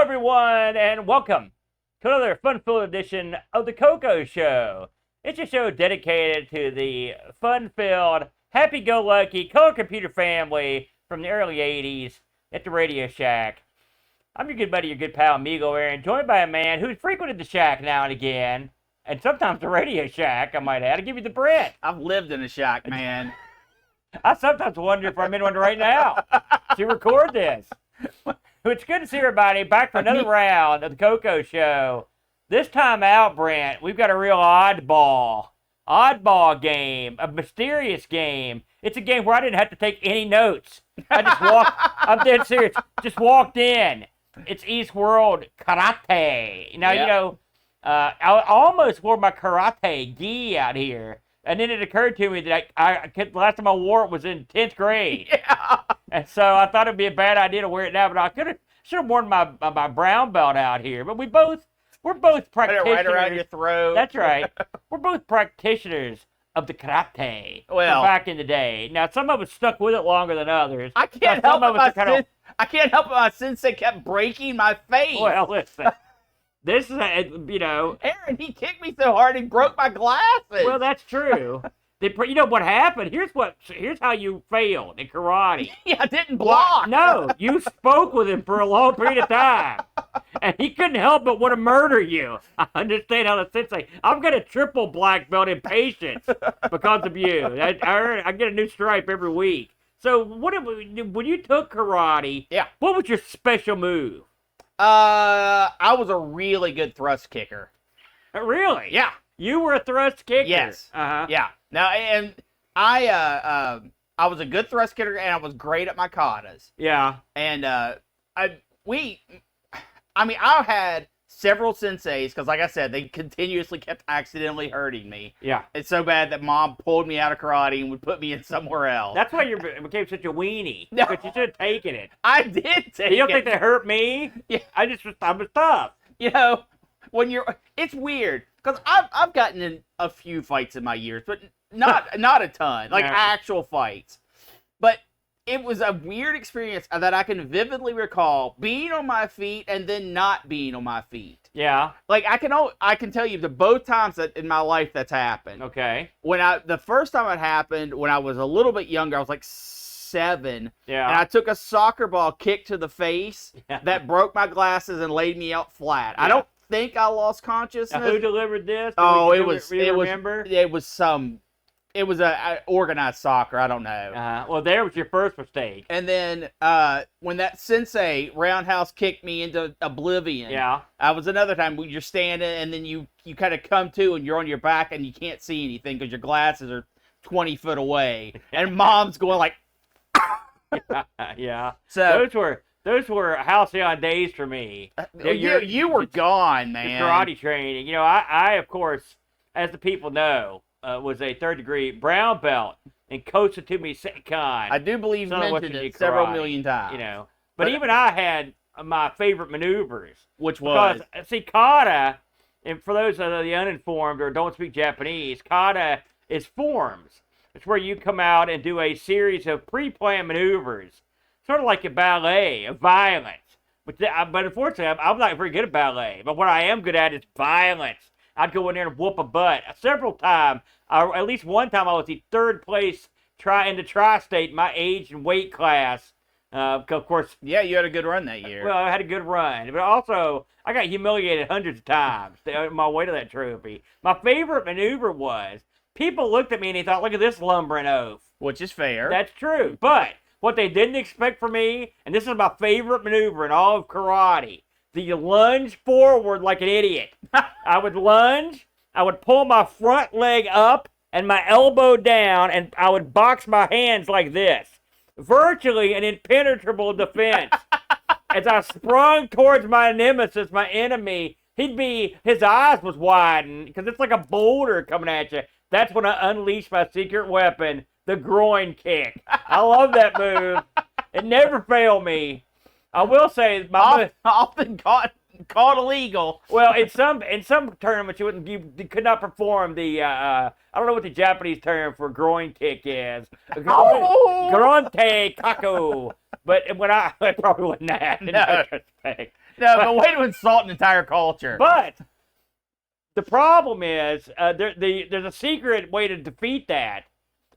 everyone, and welcome to another fun-filled edition of the CoCo Show. It's a show dedicated to the fun-filled, happy-go-lucky color computer family from the early 80s at the Radio Shack. I'm your good buddy, your good pal, Amigo Aaron, joined by a man who's frequented the Shack now and again, and sometimes the Radio Shack, I might add. I'll give you the Brent. I've lived in a shack, man. I sometimes wonder if I'm in one right now to record this. It's good to see everybody back for another round of the CoCo Show. This time out, Brent, we've got a real oddball game, a mysterious game. It's a game where I didn't have to take any notes. I just walked, I'm dead serious, just walked in. It's Eastworld Karate. Now, you know, I almost wore my karate gi out here. And then it occurred to me that the last time I wore it was in 10th grade. Yeah. And so I thought it'd be a bad idea to wear it now, but should have worn my brown belt out here. But we're both practitioners. Put it right around your throat. That's right. We're both practitioners of the karate from back in the day. Now, some of us stuck with it longer than others. I can't help it. I can't help it. My sensei kept breaking my face. Well, listen. This is, Aaron, he kicked me so hard he broke my glasses. Well, that's true. You know what happened? Here's how you failed in karate. Yeah, I didn't block. No, you spoke with him for a long period of time, and he couldn't help but want to murder you. I understand how the sensei. I've got a triple black belt in patience because of you. I get a new stripe every week. So, when you took karate? Yeah. What was your special move? I was a really good thrust kicker. Really? Yeah. You were a thrust kicker? Yes. Uh-huh. Yeah. Now, and I was a good thrust kicker, and I was great at my katas. Yeah. And I had several senseis, because like I said, they continuously kept accidentally hurting me. Yeah. It's so bad that Mom pulled me out of karate and would put me in somewhere else. That's why you became such a weenie. No. But you should have taken it. I did take it. You don't think they hurt me? Yeah. I was tough. You know, it's weird, because I've gotten in a few fights in my years, but not a ton, like actual fights. But it was a weird experience that I can vividly recall being on my feet and then not being on my feet. Yeah. Like I can tell you the both times that in my life that's happened. Okay. The first time it happened when I was a little bit younger, I was like 7. Yeah. And I took a soccer ball kick to the face that broke my glasses and laid me out flat. Yeah. I don't think I lost consciousness. Now, who delivered this? It was a organized soccer. I don't know. Well, there was your first mistake. And then when that sensei roundhouse kicked me into oblivion. Yeah. Was another time when you're standing and then you kind of come to and you're on your back and you can't see anything because your glasses are 20 foot away. And Mom's going like. Yeah. So those were halcyon days for me. You were gone, man. Karate training. You know, I of course, as the people know, was a third-degree brown belt in Kosatumi Seikan. I do believe you mentioned it several million times. You know, but even I had my favorite maneuvers. Which was? Because, see, kata, and for those of the uninformed or don't speak Japanese, kata is forms. It's where you come out and do a series of pre-planned maneuvers, sort of like a ballet of violence. But unfortunately, I'm not very good at ballet. But what I am good at is violence. I'd go in there and whoop a butt. Several times, at least one time, I was the third place in the tri-state, my age and weight class. Of course. Yeah, you had a good run that year. Well, I had a good run. But also, I got humiliated hundreds of times on my way to that trophy. My favorite maneuver was, people looked at me and they thought, look at this lumbering oaf. Which is fair. That's true. But what they didn't expect from me, and this is my favorite maneuver in all of karate, the lunge forward like an idiot. I would lunge, I would pull my front leg up and my elbow down, and I would box my hands like this. Virtually an impenetrable defense. As I sprung towards my nemesis, my enemy, his eyes was widened, because it's like a boulder coming at you. That's when I unleashed my secret weapon, the groin kick. I love that move. It never failed me. I will say, often caught illegal. Well, in some tournaments, you could not perform the I don't know what the Japanese term for groin kick is. Gronte kako. But when it probably wasn't that in retrospect. No, but way to insult an entire culture. But the problem is there's a secret way to defeat that.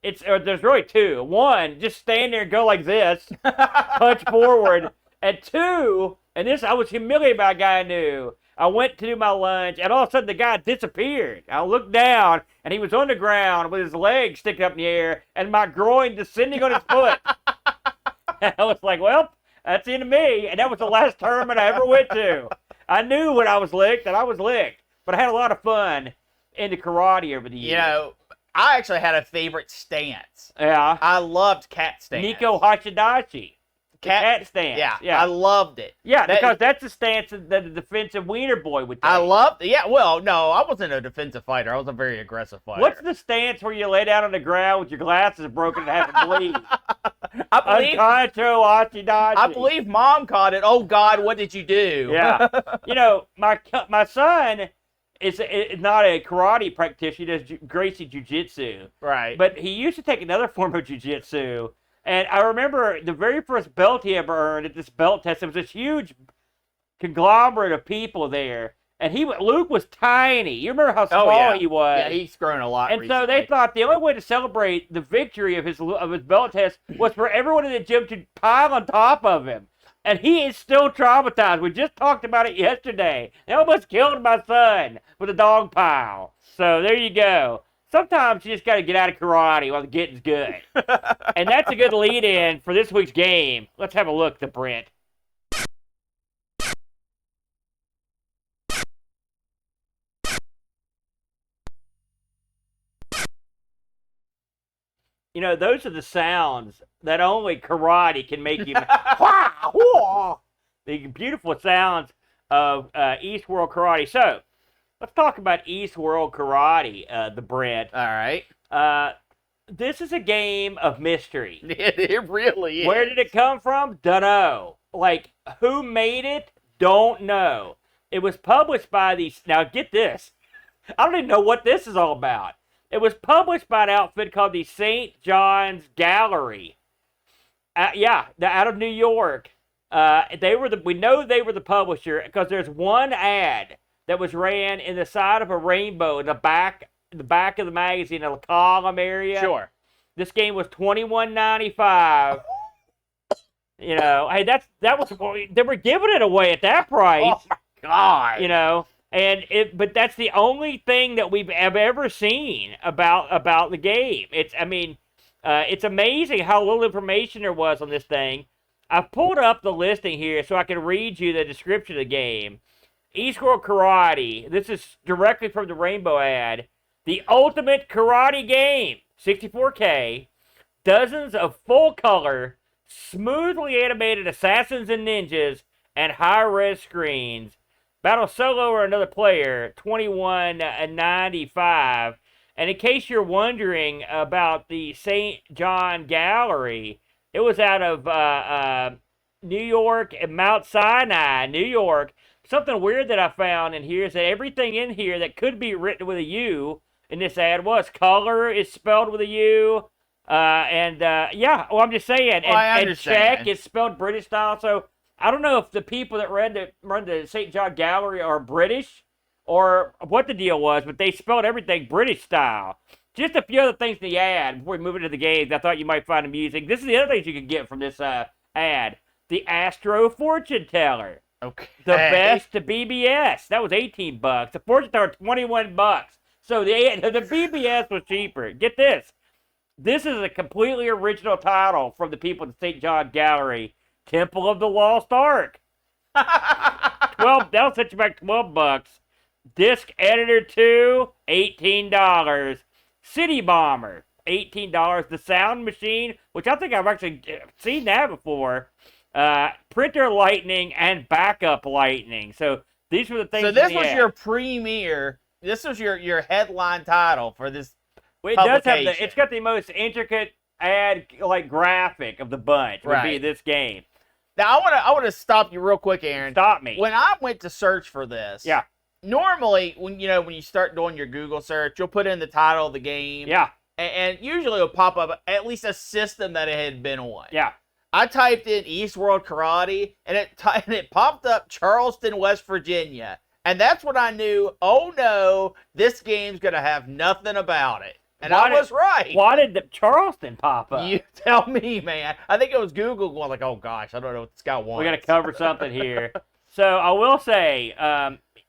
There's really two. One, just stand there and go like this, punch forward. And two, and this, I was humiliated by a guy I knew. I went to do my lunge, and all of a sudden the guy disappeared. I looked down, and he was on the ground with his legs sticking up in the air, and my groin descending on his foot. And I was like, well, that's the end of me. And that was the last tournament I ever went to. I knew when I was licked that I was licked. But I had a lot of fun into karate over the years. You know, I actually had a favorite stance. Yeah. I loved cat stance. Nico Hashidashi. Cat stance. Yeah, I loved it. Yeah, because that's the stance that the defensive wiener boy would take. I loved it. Yeah, well, no, I wasn't a defensive fighter. I was a very aggressive fighter. What's the stance where you lay down on the ground with your glasses broken and having bleed? I believe Mom caught it. Oh, God, what did you do? Yeah. You know, my son is not a karate practitioner. He does Gracie Jiu-Jitsu. Right. But he used to take another form of Jiu-Jitsu. And I remember the very first belt he ever earned at this belt test, there was this huge conglomerate of people there. And Luke was tiny. You remember how small he was? Yeah, he's grown a lot recently. So they thought the only way to celebrate the victory of his belt test was for everyone in the gym to pile on top of him. And he is still traumatized. We just talked about it yesterday. They almost killed my son with a dog pile. So there you go. Sometimes you just got to get out of karate while the getting's good. And that's a good lead-in for this week's game. Let's have a look at Brent. You know, those are the sounds that only karate can make you. The beautiful sounds of Eastworld Karate. So, let's talk about Eastworld Karate, the Brent. All right. This is a game of mystery. It really is. Where did it come from? Dunno. Like, who made it? Don't know. It was published by these. Now, get this. I don't even know what this is all about. It was published by an outfit called the St. John's Gallery. Out of New York. We know they were the publisher because there's one ad that was ran in the side of a rainbow in the back of the magazine in the column area. Sure. This game was $21.95. You know, hey, they were giving it away at that price. Oh my God. You know, but that's the only thing that we've ever seen about the game. It's amazing how little information there was on this thing. I've pulled up the listing here so I can read you the description of the game. Eastworld Karate. This is directly from the Rainbow ad. The ultimate karate game. 64K. Dozens of full-color, smoothly animated assassins and ninjas, and high-res screens. Battle solo or another player. $21.95. And in case you're wondering about the St. John Gallery, it was out of New York and Mount Sinai, New York. Something weird that I found in here is that everything in here that could be written with a U in this ad was. Color is spelled with a U. I'm just saying. And check is spelled British style. So I don't know if the people that run the St. John Gallery are British or what the deal was, but they spelled everything British style. Just a few other things in the ad before we move into the games I thought you might find amusing. This is the other things you can get from this ad. The Astro Fortune Teller. Okay. The best BBS. That was $18. The Fortune Teller, $21. So the BBS was cheaper. Get this. This is a completely original title from the people at the St. John Gallery. Temple of the Lost Ark. That'll set you back $12. Disc Editor 2, $18. City Bomber, $18. The Sound Machine, which I think I've actually seen that before. Printer Lightning and Backup Lightning. So these were the things. So this was your premiere. This was your headline title for this. It does have it's got the most intricate ad graphic of the bunch. Would be this game. Now I want to stop you real quick, Aaron. Stop me. When I went to search for this. Yeah. Normally, when you start doing your Google search, you'll put in the title of the game. Yeah. And usually it'll pop up at least a system that it had been on. Yeah. I typed in Eastworld Karate, and it popped up Charleston, West Virginia. And that's when I knew, oh no, this game's going to have nothing about it. And I was right. Why did the Charleston pop up? You tell me, man. I think it was Google going like, oh gosh, I don't know what this guy wants. We got to cover something here. So I will say,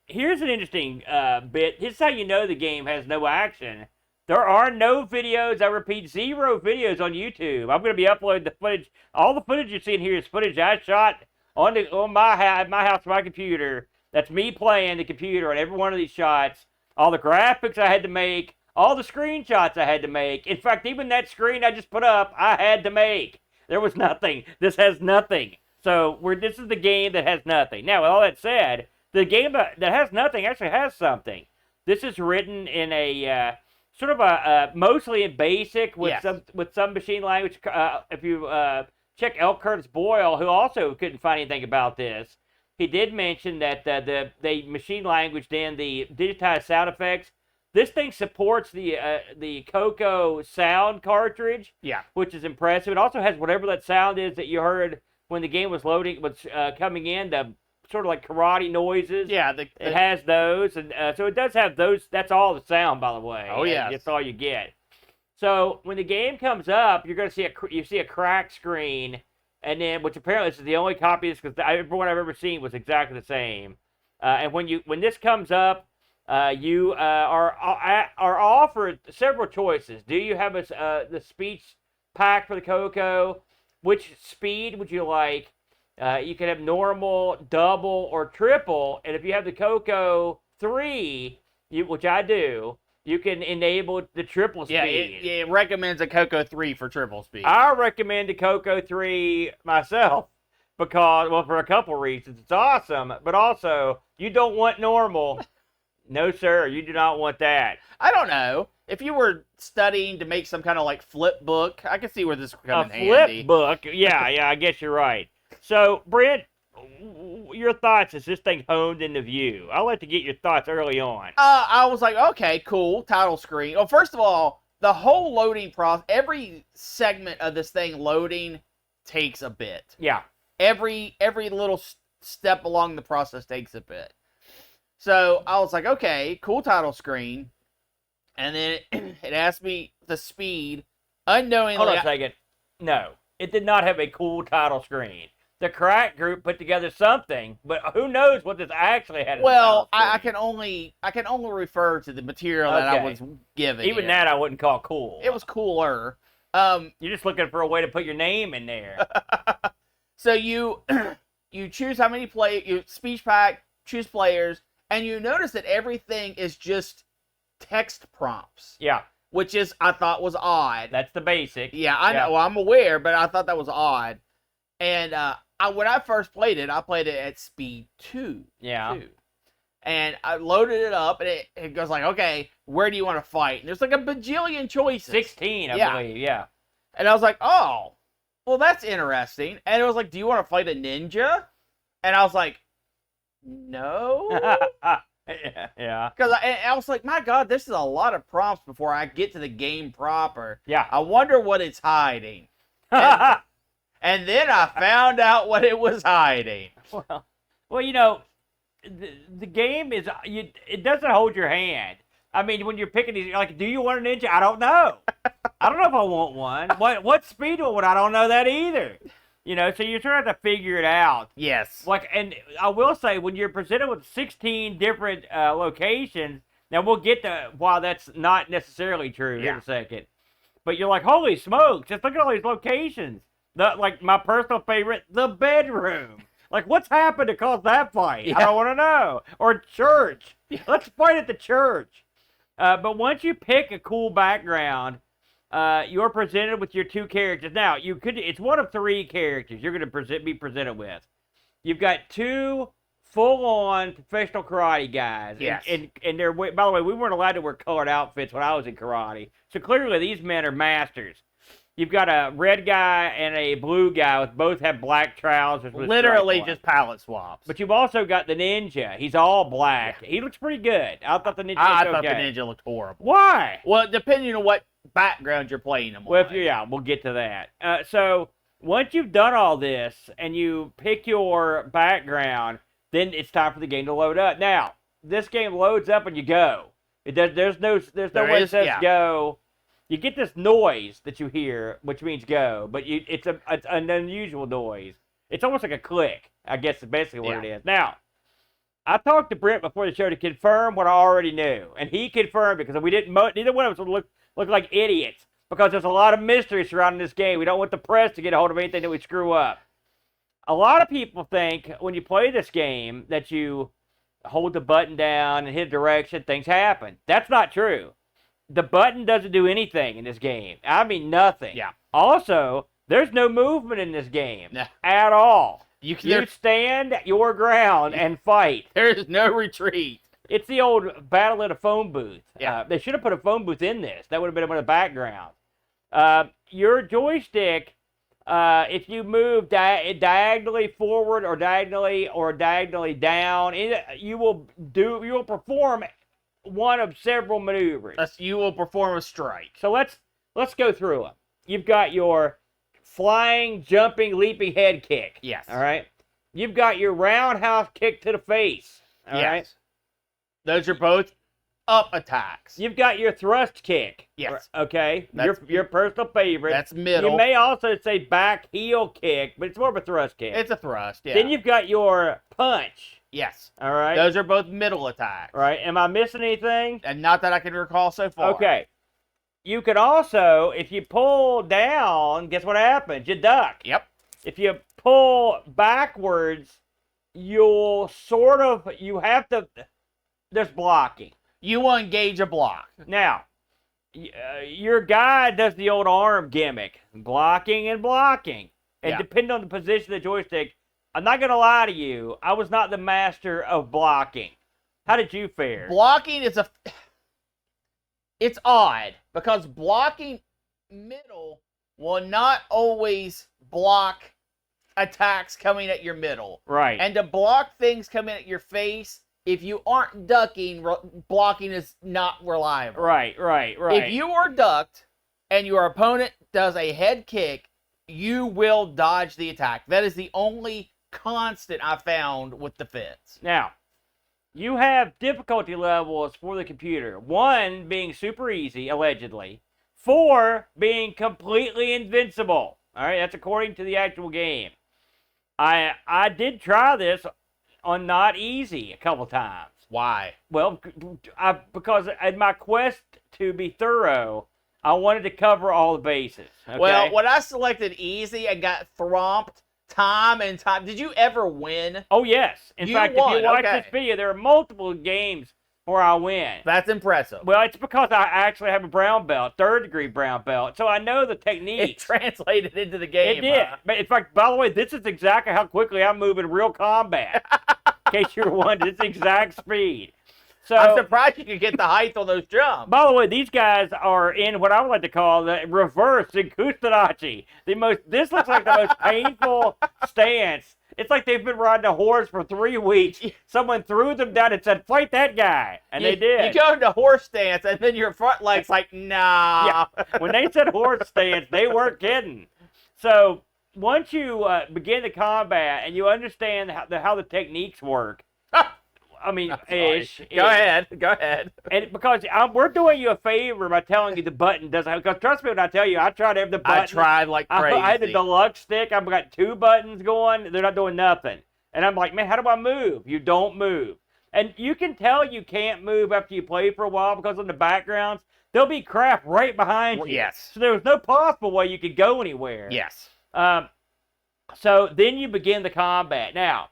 here's an interesting bit. This is how you know the game has no action. There are no videos. I repeat, 0 videos on YouTube. I'm going to be uploading the footage. All the footage you're seeing here is footage I shot on my house, my computer. That's me playing the computer on every one of these shots. All the graphics I had to make. All the screenshots I had to make. In fact, even that screen I just put up, I had to make. There was nothing. This has nothing. So this is the game that has nothing. Now, with all that said, the game that has nothing actually has something. This is written in a sort of a mostly in BASIC with some machine language. If you check L. Curtis Boyle, who also couldn't find anything about this, he did mention that the machine language and the digitized sound effects. This thing supports the CoCo sound cartridge, which is impressive. It also has whatever that sound is that you heard when the game was loading, was coming in, the sort of like karate noises. Yeah, it has those, and so it does have those. That's all the sound, by the way. Oh yeah, that's all you get. So when the game comes up, you're going to see a cracked screen. And then, which apparently this is the only copy of this, because everyone I've ever seen was exactly the same. And when this comes up, you are offered several choices. Do you have the speech pack for the CoCo? Which speed would you like? You can have normal, double, or triple. And if you have the CoCo 3, which I do, you can enable the triple speed. Yeah, it recommends a CoCo 3 for triple speed. I recommend the CoCo 3 myself because, well, for a couple reasons. It's awesome, but also, you don't want normal. No, sir, you do not want that. I don't know. If you were studying to make some kind of, like, flip book, I can see where this would come in handy. A flip book? Yeah, I guess you're right. So, Brent, your thoughts as this thing honed into view? I'd like to get your thoughts early on. I was like, okay, cool, title screen. Well, first of all, the whole loading process, every segment of this thing loading takes a bit. Yeah. Every little step along the process takes a bit. So I was like, okay, cool title screen. And then it asked me the speed. Unknowingly. Hold on a second. No, it did not have a cool title screen. The crack group put together something, but who knows what this actually had. Well, I can only refer to the material that I was given. Even that I wouldn't call cool. It was cooler. You're just looking for a way to put your name in there. So you choose how many you speech pack, choose players, and you notice that everything is just text prompts. Yeah. Which I thought was odd. That's the basic. Yeah, I know. Well, I'm aware, but I thought that was odd. And when I first played it, I played it at speed 2. Yeah. 2. And I loaded it up, and it goes like, okay, where do you want to fight? And there's like a bajillion choices. 16, I believe, yeah. And I was like, oh, well, that's interesting. And it was like, do you want to fight a ninja? And I was like, no. Yeah. Because I was like, my God, this is a lot of prompts before I get to the game proper. Yeah. I wonder what it's hiding. And then I found out what it was hiding. Well, you know, the game is, it doesn't hold your hand. I mean, when you're picking these, like, do you want a ninja? I don't know. I don't know if I want one. What speed would I don't know that either. You know, so you're trying to figure it out. Yes. Like, and I will say, when you're presented with 16 different locations, now we'll get to why that's not necessarily true in a second. But you're like, holy smokes, just look at all these locations. Like, my personal favorite, the bedroom. Like, what's happened to cause that fight? Yeah. I don't want to know. Or church. Yeah. Let's fight at the church. But once you pick a cool background, you're presented with your 2 characters. Now, it's one of 3 characters you're going to be presented with. You've got 2 full-on professional karate guys. Yes. And they're, by the way, we weren't allowed to wear colored outfits when I was in karate. So clearly these men are masters. You've got a red guy and a blue guy with both have black trousers. Literally just palette swaps. But you've also got the ninja. He's all black. Yeah. He looks pretty good. I thought the ninja I thought the ninja looked horrible. Why? Well, depending on what background you're playing him on. Well, we'll get to that. So Once you've done all this and you pick your background, then it's time for the game to load up. Now, this game loads up and you go. There's no way it says go. You get this noise that you hear, which means go, but it's an unusual noise. It's almost like a click, I guess is basically what it is. Now, I talked to Brent before the show to confirm what I already knew, and he confirmed it because we didn't. Neither one of us would look like idiots because there's a lot of mystery surrounding this game. We don't want the press to get a hold of anything that we screw up. A lot of people think when you play this game that you hold the button down and hit direction, things happen. That's not true. The button doesn't do anything in this game. I mean, nothing. Yeah. Also, there's no movement in this game at all. You stand your ground and fight. There's no retreat. It's the old battle at a phone booth. Yeah. They should have put a phone booth in this. That would have been in the background. Your joystick, if you move diagonally forward or diagonally down, you will perform one of several maneuvers. You will perform a strike. So let's go through them. You've got your flying, jumping, leaping head kick. Yes. All right. You've got your roundhouse kick to the face. All right. Those are both up attacks. You've got your thrust kick. Yes. Okay. Your personal favorite. That's middle. You may also say back heel kick, but it's more of a thrust kick. It's a thrust, yeah. Then you've got your punch. Yes. All right. Those are both middle attacks. All right. Am I missing anything? And not that I can recall so far. Okay. You could also, if you pull down, guess what happens? You duck. Yep. If you pull backwards, you have to, there's blocking. You will engage a block. Now, your guy does the old arm gimmick, blocking and blocking. And depending on the position of the joystick, I'm not going to lie to you, I was not the master of blocking. How did you fare? Blocking is it's odd because blocking middle will not always block attacks coming at your middle. Right. And to block things coming at your face, if you aren't ducking, blocking is not reliable. Right. If you are ducked and your opponent does a head kick, you will dodge the attack. That is the only constant I found with defense. Now, you have difficulty levels for the computer. 1 being super easy, allegedly. 4 being completely invincible. All right, that's according to the actual game. I did try this on not easy a couple times. Why? Well, because in my quest to be thorough, I wanted to cover all the bases. Okay? Well, when I selected easy, I got thromped time and time. Did you ever win? Oh, yes. In fact, if you watch this video, there are multiple games where I win. That's impressive. Well, it's because I actually have a brown belt, 3rd degree brown belt, so I know the techniques. It translated into the game. It did. Huh? But in fact, by the way, this is exactly how quickly I move in real combat. In case you're wondering, it's exact speed. So, I'm surprised you could get the height on those jumps. By the way, these guys are in what I would like to call the reverse Ikustanaichi. This looks like the most painful stance. It's like they've been riding a horse for 3 weeks. Someone threw them down and said, fight that guy. And they did. You go into horse stance, and then your front leg's like, nah. Yeah. When they said horse stance, they weren't kidding. So once you begin the combat and you understand how the techniques work, I mean, Go ahead. And because we're doing you a favor by telling you the button doesn't. Because trust me when I tell you, I tried every button. I tried like crazy. I had the deluxe stick. I've got 2 buttons going. They're not doing nothing. And I'm like, man, how do I move? You don't move. And you can tell you can't move after you play for a while because in the backgrounds there'll be crap right behind you. Yes. So there was no possible way you could go anywhere. Yes. So then you begin the combat. Now,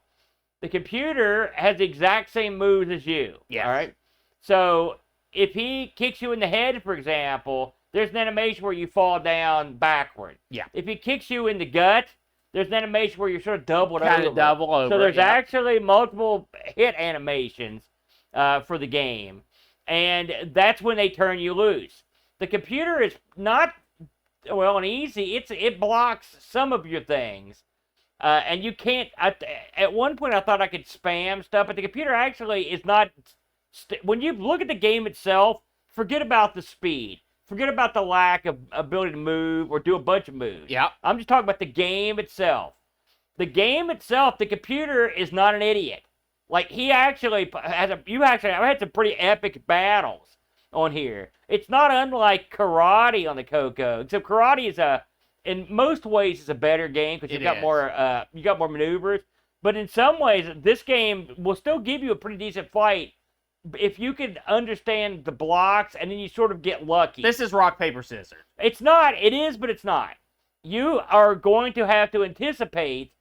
the computer has the exact same moves as you. Yes. All right. So if he kicks you in the head, for example, there's an animation where you fall down backward. Yeah. If he kicks you in the gut, there's an animation where you're sort of doubled over. Kind of double over. So there's actually multiple hit animations for the game, and that's when they turn you loose. The computer is not an easy. It blocks some of your things. And you can't, at one point I thought I could spam stuff, but the computer actually is not, when you look at the game itself, forget about the speed. forget about the lack of ability to move or do a bunch of moves. Yeah. I'm just talking about the game itself. The game itself, the computer is not an idiot. Like, he actually has I've had some pretty epic battles on here. It's not unlike karate on the CoCo. Except karate is in most ways, is a better game because you got more maneuvers. But in some ways, this game will still give you a pretty decent fight if you can understand the blocks and then you sort of get lucky. This is rock, paper, scissors. It's not. It is, but it's not. You are going to have to anticipate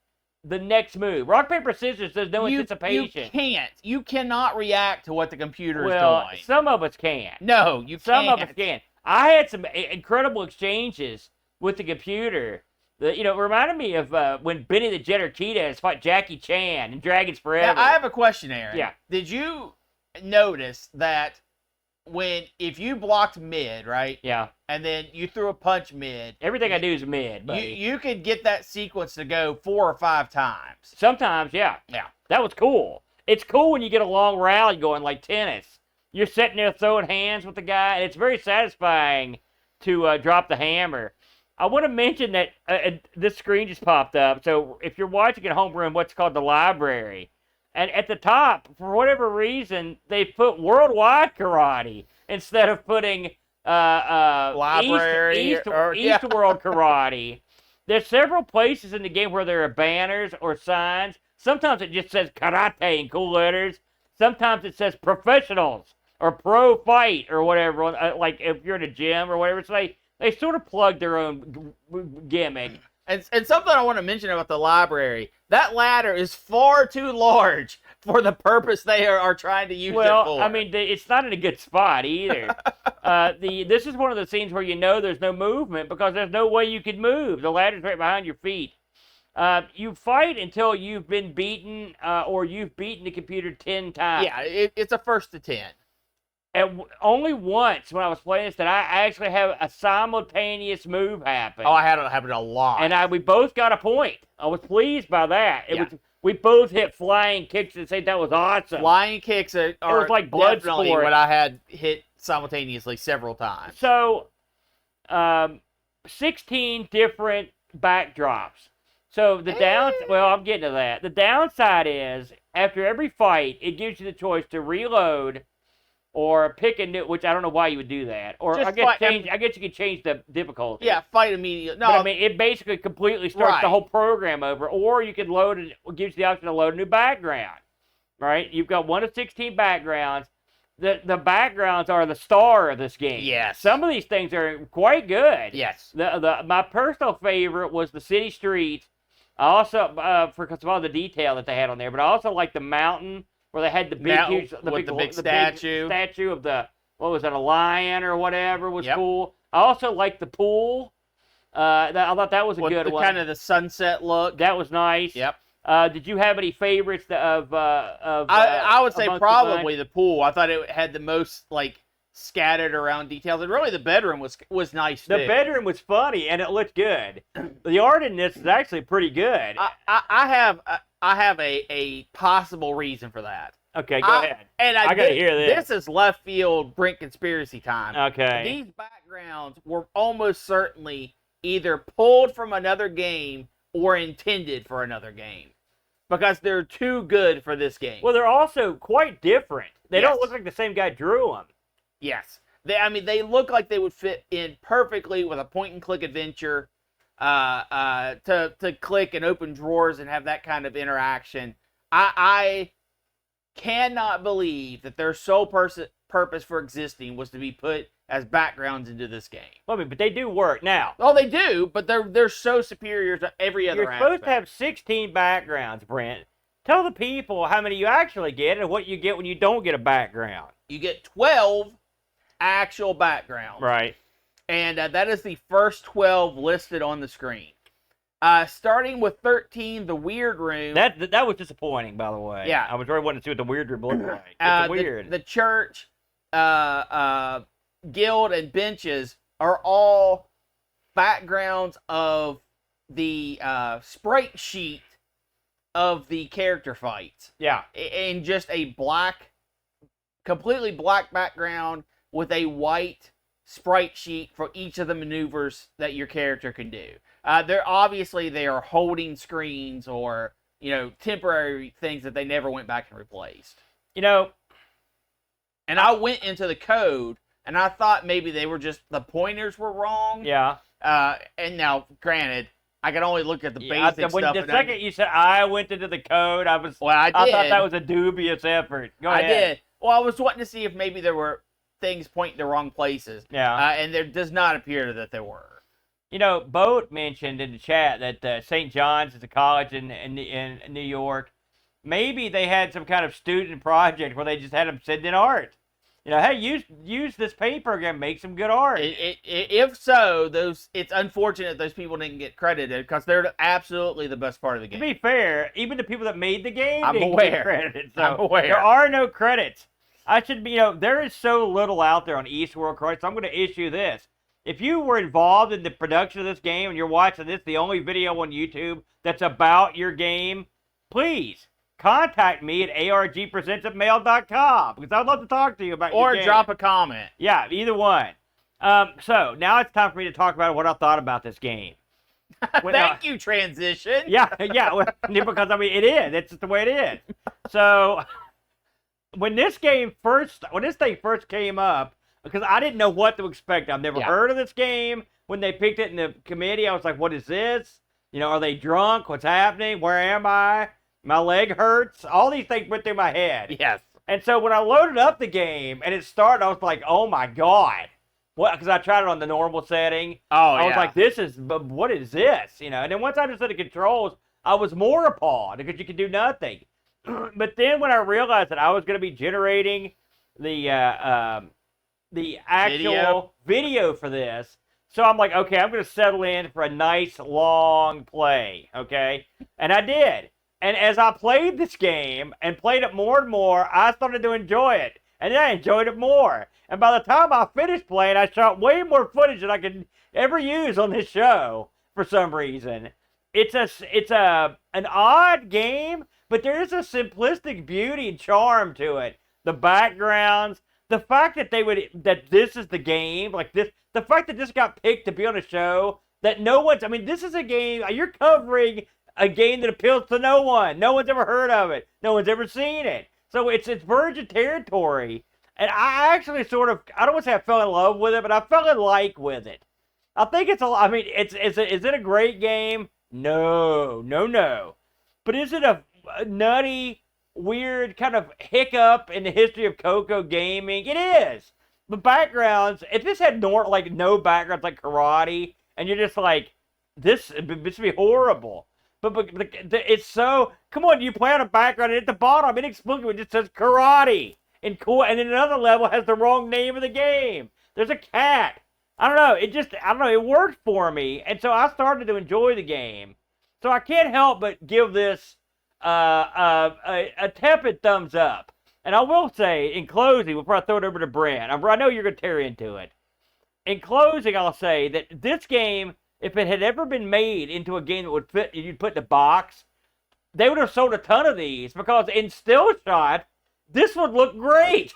the next move. Rock, paper, scissors, there's no anticipation. You can't. You cannot react to what the computer is doing. Some of us can. No, you can't. Some of us can. I had some incredible exchanges with the computer. It reminded me of when Benny the Jetter Cheetah fought Jackie Chan in Dragons Forever. Now, I have a question, Aaron. Yeah. Did you notice that if you blocked mid, right? Yeah. And then you threw a punch mid. Everything I do is mid, buddy. You could get that sequence to go 4 or 5 times. Sometimes, yeah. Yeah. That was cool. It's cool when you get a long rally going like tennis. You're sitting there throwing hands with the guy, and it's very satisfying to drop the hammer. I want to mention that this screen just popped up. So if you're watching at home, we're in what's called the library. And at the top, for whatever reason, they put worldwide karate instead of putting library Eastworld Karate. There's several places in the game where there are banners or signs. Sometimes it just says karate in cool letters. Sometimes it says professionals or pro fight or whatever, like if you're in a gym or whatever. So they sort of plug their own gimmick. And something I want to mention about the library, that ladder is far too large for the purpose they are trying to use it for. Well, I mean, it's not in a good spot either. This is one of the scenes where there's no movement because there's no way you could move. The ladder's right behind your feet. You fight until you've been beaten or you've beaten the computer 10 times. Yeah, it's a first to 10. And only once when I was playing this did I actually have a simultaneous move happen. Oh, I had it happen a lot. And we both got a point. I was pleased by that. We both hit flying kicks and say that was awesome. Flying kicks are was like blood definitely sport. what I had hit simultaneously several times. So, 16 different backdrops. So I'm getting to that. The downside is after every fight, it gives you the choice to reload or pick a new, which I don't know why you would do that. Or I guess you could change the difficulty. Yeah, fight immediately. No, but, I mean, it basically completely starts the whole program over. Or you could load it. It gives you the option to load a new background. Right? You've got 1 of 16 backgrounds. The backgrounds are the star of this game. Yes. Some of these things are quite good. Yes. My personal favorite was the city streets. I also because of all the detail that they had on there, but I also like the mountain. Where they had the big, big statue. Big statue of a lion or whatever was cool. I also liked the pool. I thought that was a good one. Kind of the sunset look. That was nice. Yep. Did you have any favorites I would say probably the pool. I thought it had the most scattered around details, and really the bedroom was nice too. The bedroom was funny and it looked good. The art in this is actually pretty good. I have a possible reason for that. Okay, go ahead. And I gotta hear this. This is left field Brent conspiracy time. Okay. These backgrounds were almost certainly either pulled from another game or intended for another game. Because they're too good for this game. Well, they're also quite different. They don't look like the same guy drew them. Yes. They look like they would fit in perfectly with a point-and-click adventure. To click and open drawers and have that kind of interaction. I cannot believe that their sole purpose for existing was to be put as backgrounds into this game. Well, but they do work now. Oh, they do, but they're so superior to every other You're supposed to have 16 backgrounds, Brent. Tell the people how many you actually get and what you get when you don't get a background. You get 12 actual backgrounds. Right. And that is the first 12 listed on the screen. Starting with 13, the Weird Room. That was disappointing, by the way. Yeah. I was really wanting to see what the Weird Room looked like. It's weird. The church, guild, and benches are all backgrounds of the sprite sheet of the character fights. Yeah. In just a completely black background with a white sprite sheet for each of the maneuvers that your character can do. They are holding screens or temporary things that they never went back and replaced. And I went into the code and I thought maybe they were just the pointers were wrong. Yeah. And now, granted, I can only look at the basic stuff. The second you said I went into the code, I did. I thought that was a dubious effort. Go ahead. I did. Well, I was wanting to see if maybe there were things pointing the wrong places. Yeah. And there does not appear that there were. Boat mentioned in the chat that St. John's is a college in New York. Maybe they had some kind of student project where they just had them send in art. Hey, use this paint program, make some good art. If so, it's unfortunate those people didn't get credited because they're absolutely the best part of the game. To be fair, even the people that made the game I'm didn't aware. get credited. So I'm aware. There are no credits. I should be, there is so little out there on Eastworld Karate, so I'm going to issue this. If you were involved in the production of this game and you're watching this, the only video on YouTube that's about your game, please contact me at argpresents@mail.com because I'd love to talk to you about your game. Or drop a comment. Yeah, either one. So now it's time for me to talk about what I thought about this game. Thank you, transition. Yeah, because it is. It's just the way it is. So when this thing first came up, because I didn't know what to expect. I've never heard of this game. When they picked it in the committee, I was like, what is this? Are they drunk? What's happening? Where am I? My leg hurts. All these things went through my head. Yes. And so when I loaded up the game and it started, I was like, oh my God. What? Because I tried it on the normal setting. I was like, what is this? And then once I understood the controls, I was more appalled because you could do nothing. But then when I realized that I was going to be generating the actual video for this, so I'm like, okay, I'm going to settle in for a nice long play, okay? And I did. And as I played this game and played it more and more, I started to enjoy it. And then I enjoyed it more. And by the time I finished playing, I shot way more footage than I could ever use on this show for some reason. It's an odd game, but there is a simplistic beauty and charm to it. The backgrounds, the fact that this is the game, the fact that this got picked to be on a show that this is a game, you're covering a game that appeals to no one. No one's ever heard of it. No one's ever seen it. So it's virgin territory. And I actually I don't want to say I fell in love with it, but I fell in like with it. I think is it a great game? No. But is it a nutty, weird kind of hiccup in the history of CoCo gaming? It is. The backgrounds, if this had no backgrounds like karate, and you're just like, this would be horrible. But it's so, come on, you play on a background, and at the bottom, inexplicably, it just says karate. And then another level has the wrong name of the game. There's a cat. I don't know, it worked for me. And so I started to enjoy the game. So I can't help but give this a tepid thumbs up. And I will say, in closing, before I throw it over to Brent, I know you're going to tear into it. In closing, I'll say that this game, if it had ever been made into a game that would fit, you'd put in a box, they would have sold a ton of these because in still shot, this would look great.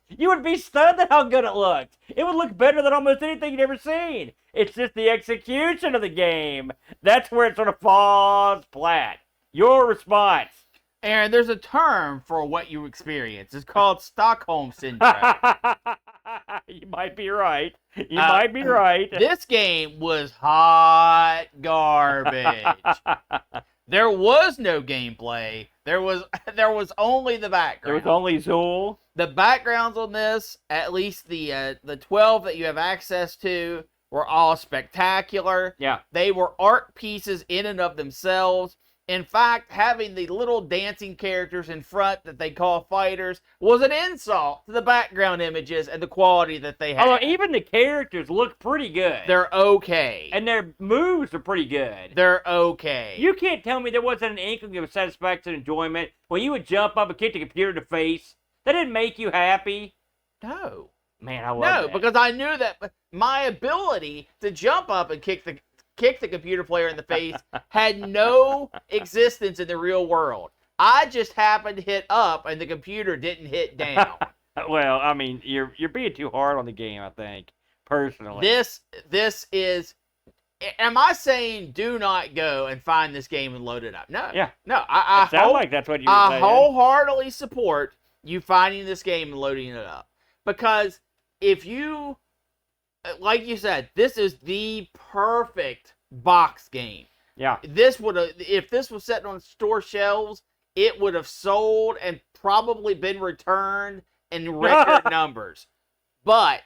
You would be stunned at how good it looked. It would look better than almost anything you'd ever seen. It's just the execution of the game. That's where it sort of falls flat. Your response. Aaron, there's a term for what you experience. It's called Stockholm Syndrome. You might be right. You might be right. This game was hot garbage. There was no gameplay. There was only the background. There was only Zool. The backgrounds on this, at least the 12 that you have access to, were all spectacular. Yeah. They were art pieces in and of themselves. In fact, having the little dancing characters in front that they call fighters was an insult to the background images and the quality that they had. Oh, even the characters look pretty good. They're okay. And their moves are pretty good. They're okay. You can't tell me there wasn't an inkling of satisfaction and enjoyment when you would jump up and kick the computer in the face. That didn't make you happy. No. Man, I love that. No, because I knew that my ability to jump up and kick the computer player in the face had no existence in the real world. I just happened to hit up and the computer didn't hit down. Well, I mean, you're being too hard on the game, I think. personally. This is. Am I saying do not go and find this game and load it up? No. Yeah. No. I sounds like that's what you were I saying. wholeheartedly support you finding this game and loading it up, because if you, like you said, this is the perfect box game. Yeah. If this was sitting on store shelves, it would have sold and probably been returned in record numbers. But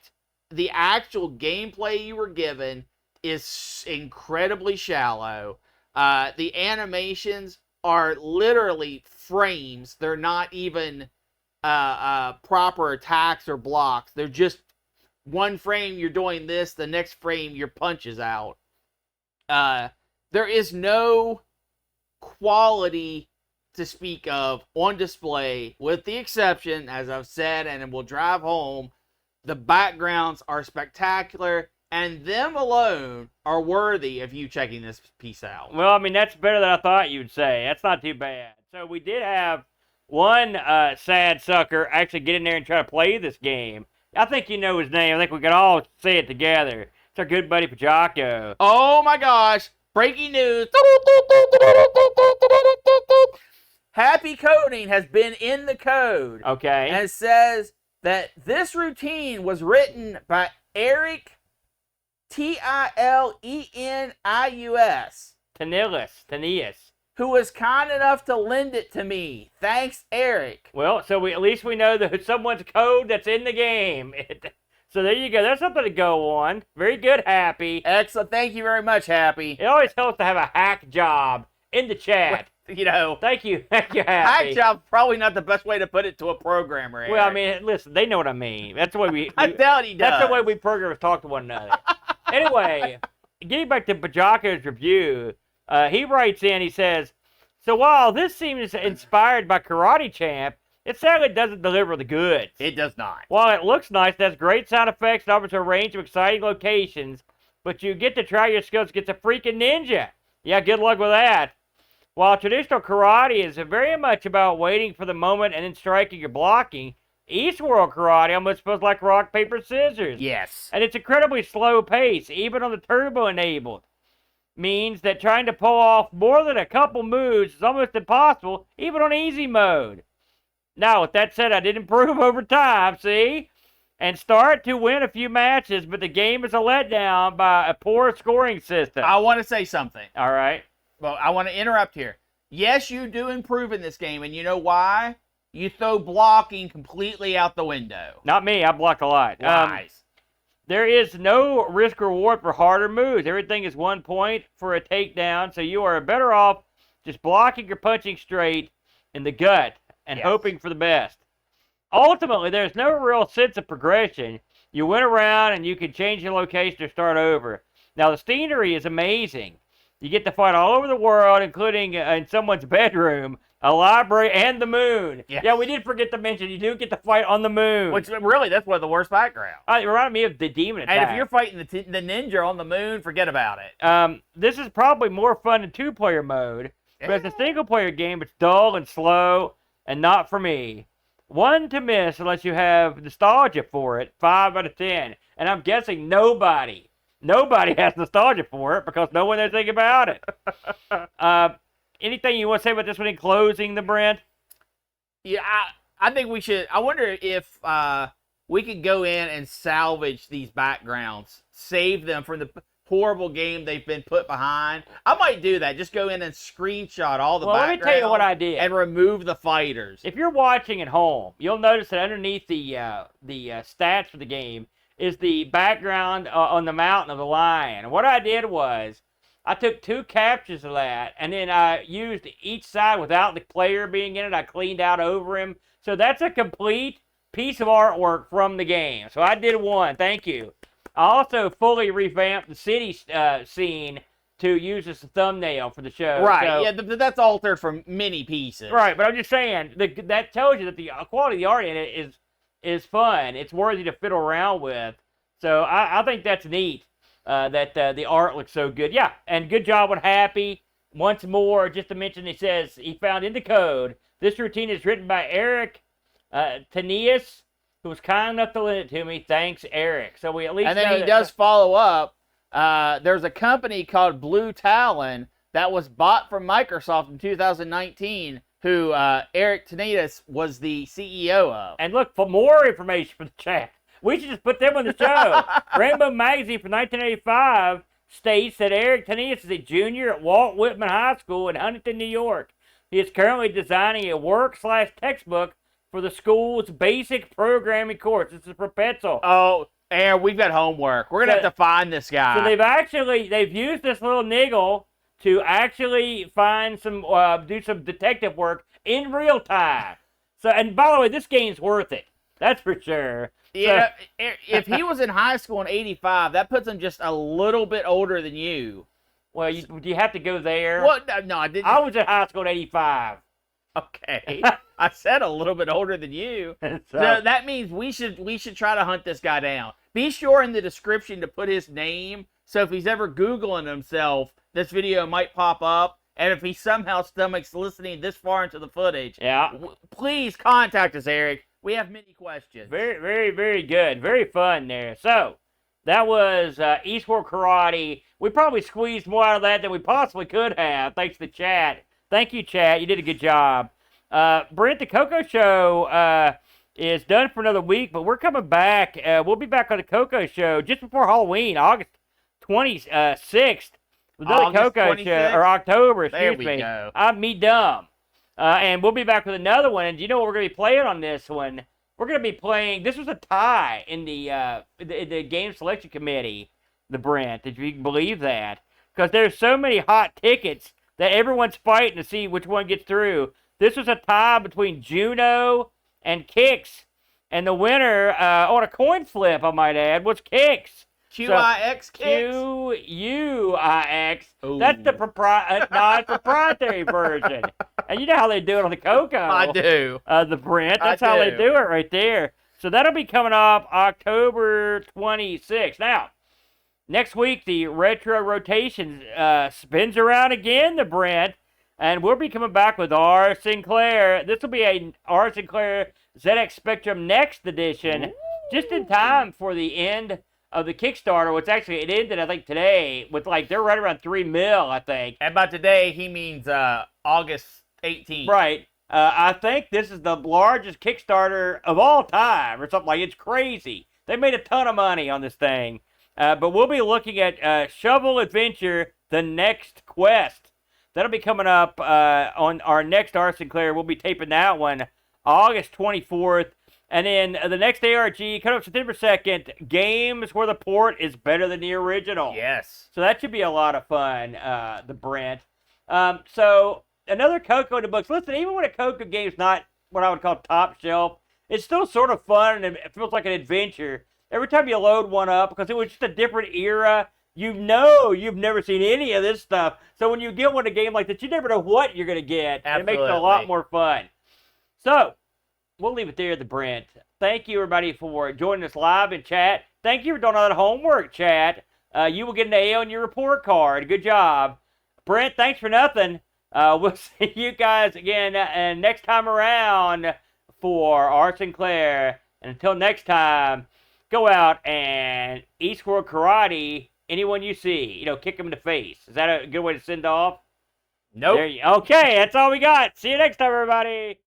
the actual gameplay you were given is incredibly shallow. The animations are literally frames. They're not even proper attacks or blocks. They're just one frame you're doing this, the next frame your punch is out. There is no quality to speak of on display, with the exception, as I've said, and we'll drive home, the backgrounds are spectacular, and them alone are worthy of you checking this piece out. Well, I mean, that's better than I thought you'd say. That's not too bad. So we did have one sad sucker actually get in there and try to play this game. I think you know his name. I think we can all say it together. It's our good buddy Pajako. Oh my gosh. Breaking news. Happy Coding has been in the code. Okay. And it says that this routine was written by Eric Tilenius. Tanius. Who was kind enough to lend it to me. Thanks, Eric. Well, so at least we know that someone's code that's in the game. So there you go. That's something to go on. Very good, Happy. Excellent. Thank you very much, Happy. It always helps to have a hack job in the chat. You know. Thank you, Happy. Hack job, probably not the best way to put it to a programmer, Eric. Well, I mean, listen, they know what I mean. That's the way we I doubt he does. That's the way we programmers talk to one another. Anyway, getting back to Bajako's review, he writes in, he says, so while this seems inspired by Karate Champ, it sadly doesn't deliver the goods. It does not. While it looks nice, it has great sound effects and offers a range of exciting locations, but you get to try your skills against a freaking ninja. Yeah, good luck with that. While traditional karate is very much about waiting for the moment and then striking or blocking, Eastworld Karate almost feels like rock, paper, scissors. Yes. And it's incredibly slow pace, even on the turbo-enabled. Means that trying to pull off more than a couple moves is almost impossible, even on easy mode. Now, with that said, I did improve over time, see? And start to win a few matches, but the game is a letdown by a poor scoring system. I want to say something. All right. Well, I want to interrupt here. Yes, you do improve in this game, and you know why? You throw blocking completely out the window. Not me. I block a lot. Nice. There is no risk reward for harder moves. Everything is 1 point for a takedown, so you are better off just blocking or punching straight in the gut and hoping for the best. Ultimately, there's no real sense of progression. You went around and you can change your location or start over. Now, the scenery is amazing. You get to fight all over the world, including in someone's bedroom, a library, and the moon. Yes. Yeah, we did forget to mention you do get to fight on the moon. Which, really, that's one of the worst backgrounds. It reminded me of the demon attack. And if you're fighting the ninja on the moon, forget about it. This is probably more fun in two-player mode, but as a single-player game, it's dull and slow, and not for me. One to miss unless you have nostalgia for it, 5 out of 10. And I'm guessing nobody has nostalgia for it because no one knows anything about it. Anything you want to say about this one in closing, the Brent? Yeah, I think we should. I wonder if we could go in and salvage these backgrounds, save them from the horrible game they've been put behind. I might do that. Just go in and screenshot all the backgrounds. Let me tell you what I did. And remove the fighters. If you're watching at home, you'll notice that underneath the stats for the game is the background on the mountain of the lion. And what I did was I took 2 captures of that, and then I used each side without the player being in it. I cleaned out over him. So that's a complete piece of artwork from the game. So I did one. Thank you. I also fully revamped the city scene to use as a thumbnail for the show. Right, so, yeah, that's altered from many pieces. Right, but I'm just saying, that tells you that the quality of the art in it is fun. It's worthy to fiddle around with. So I think that's neat that the art looks so good. Yeah, and good job with Happy. Once more, just to mention, he says he found in the code, this routine is written by Eric Tanius, who was kind enough to lend it to me. Thanks, Eric. So we at least And then know he that- does follow up. There's a company called Blue Talon that was bought from Microsoft in 2019, who Eric Tanitas was the CEO of. And look, for more information for the chat, we should just put them on the show. Rainbow Magazine from 1985 states that Eric Tanitas is a junior at Walt Whitman High School in Huntington, New York. He is currently designing a work/textbook for the school's basic programming course. This is for Petzl. Oh, Aaron, we've got homework. We're going to have to find this guy. So they've used this little niggle to actually find some, do some detective work in real time. So, and by the way, this game's worth it. That's for sure. Yeah, if he was in high school in 85, that puts him just a little bit older than you. Well, do you have to go there? What? No, I didn't. I was in high school in 85. Okay. I said a little bit older than you. So So that means we should try to hunt this guy down. Be sure in the description to put his name, so if he's ever Googling himself, this video might pop up. And if he somehow stomachs listening this far into the footage, yeah. Please contact us, Eric. We have many questions. Very, very, very good. Very fun there. So, that was Eastworld Karate. We probably squeezed more out of that than we possibly could have, thanks to chat. Thank you, chat. You did a good job. Brent, the CoCo Show is done for another week, but we're coming back. We'll be back on the CoCo Show just before Halloween, August 26th. Another August CoCo 26th? Show, or October, There excuse we me. go. I'm me dumb. And we'll be back with another one. And do you know what we're going to be playing on this one? We're going to be playing. This was a tie in the game selection committee, the Brent. If you can believe that, because there's so many hot tickets that everyone's fighting to see which one gets through. This was a tie between Juno and Kix, and the winner on a coin flip, I might add, was Kix. QIX kicks? QUIX. Ooh. That's the non-proprietary version. And you know how they do it on the CoCo. I do. The Brent. That's how they do it right there. So that'll be coming up October 26th. Now, next week, the retro rotation spins around again, the Brent. And we'll be coming back with R. Sinclair. This will be a R. Sinclair ZX Spectrum Next edition. Ooh. Just in time for the end of the Kickstarter, which actually it ended, I think, today, with they're right around 3 mil, I think. And by today, he means August 18th. Right. I think this is the largest Kickstarter of all time, or something like It's crazy. They made a ton of money on this thing. But we'll be looking at Shovel Adventure, The Next Quest. That'll be coming up on our next R. Sinclair. We'll be taping that one August 24th. And then the next ARG, coming up September 2nd, games where the port is better than the original. Yes. So that should be a lot of fun, the Brent. So another CoCo in the books. Listen, even when a CoCo game's not what I would call top shelf, it's still sort of fun and it feels like an adventure. Every time you load one up, because it was just a different era, you've never seen any of this stuff. So when you get one a game like that, you never know what you're going to get. Absolutely. And it makes it a lot more fun. So, we'll leave it there at the Brent. Thank you, everybody, for joining us live in chat. Thank you for doing all that homework, chat. You will get an A on your report card. Good job. Brent, thanks for nothing. We'll see you guys again next time around for R. Sinclair. And until next time, go out and Eastworld Karate anyone you see. Kick them in the face. Is that a good way to send off? Nope. Okay, that's all we got. See you next time, everybody.